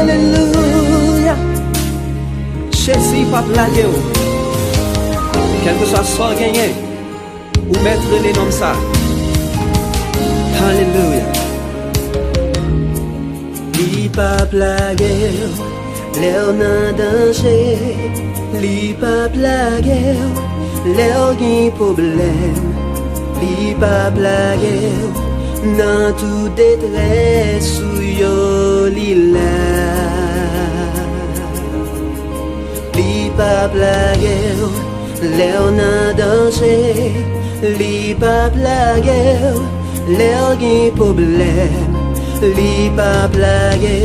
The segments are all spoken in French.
Alléluia. Jésus pas blagué. Quel que soit ce gagné, ou mettre les noms ça. Alléluia. Li pas blagué, l'air n'a danger. Li pas blagué, l'air qui problème. Li pas blagué, dans tout détresse ou yo li là. Li pas blagué, l'air n'a danger. Li pas blagué, l'air qui problème. Li pas blagué,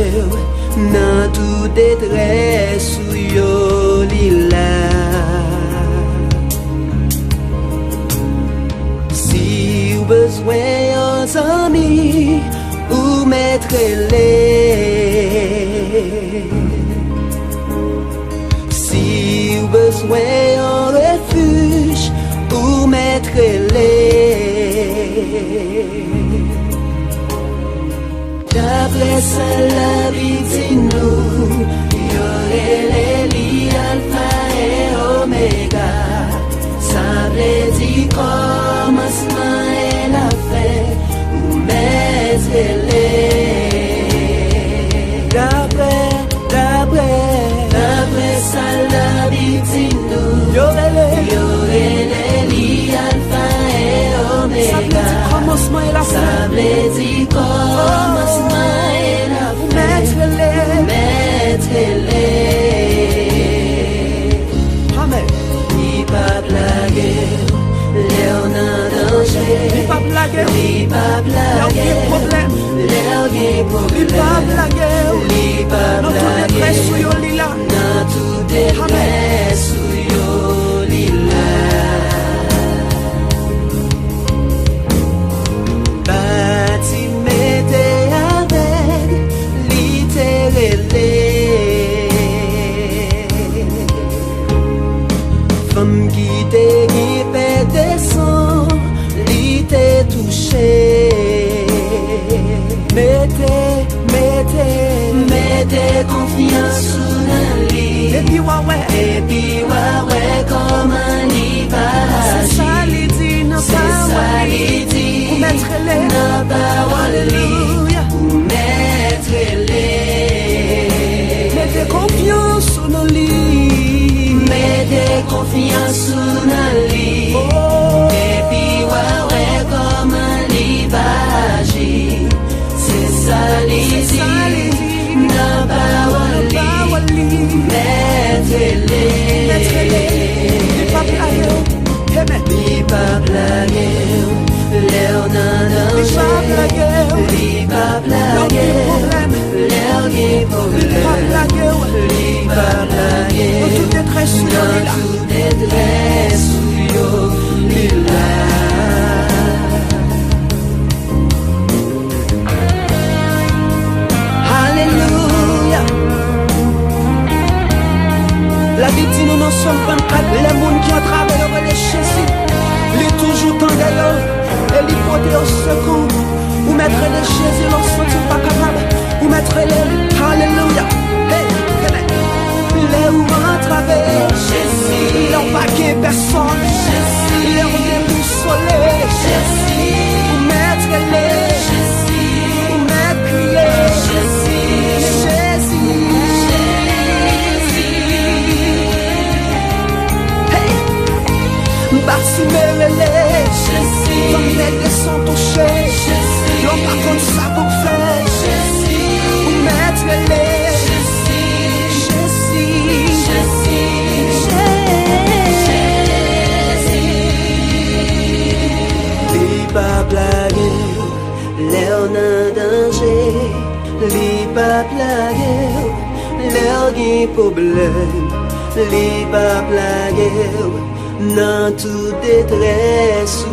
dans tout détresse ou yo li là. Si ou besoin aux amis ou mettre les. Si ou besoin en refuge ou mettre les. D'après ça la vie dit nous, y'aurait les lits alpha et oméga. Ça veut dire commencement et la fin, ou mettre les. D'après ça la vie dit nous, y'aurait les lits alpha et oméga. Ça veut dire commencement et la fin. Ça veut dire commencement et la fin. Mettre les. Amen. Li pas blagué, l'air n'a danger. Li pas blagué, l'air qui problème. Li pas blagué, dans tout détresse ou yo li là. Dans tout détresse ou yo li là. Bati mette avec littéralement. Femme qui t'est descend, li t'est touché. Mettez confiance dans lui. Et puis ouais, comment li va. C'est ça li dit, non ça li dit. Ou mettre les, non parole li. Ou mettre les. Mettez confiance dans lui. Mettez confiance dans lui. Et puis ouais, comment li va agir. C'est ça li dit. Non parole li. Mettre-les. Li pas blagué. L'air n'a danger. Li pas blagué. L'air qui problème. Li pas blagué. Dans toute détresse où yo li là. Alléluia. La vie dit nous ne sommes pas les mondes qui ont travaillé avec les Jésus. Il est toujours temps d'ailleurs. Et il porter au secours. Ou mettre les Jésus, l'on sont pas capable. Ou mettre les. Alléluia. Les où entraver. Jésus. Ils n'ont pas qu'un personne. Jésus. Ils ont déboussolé. Jésus. Ou mettre les. Jésus. Ou mettre les. Jésus. Jésus. Bartimée, Jésus, comme les sont touchés, Jésus, l'on pas comme ça pour faire, Jésus, ou mettre les, Jésus, Jésus, Jésus, Jésus. Li pas blagué, l'air n'a danger, li pas blagué, l'air qui problème, li pas blagué. Dans toute détresse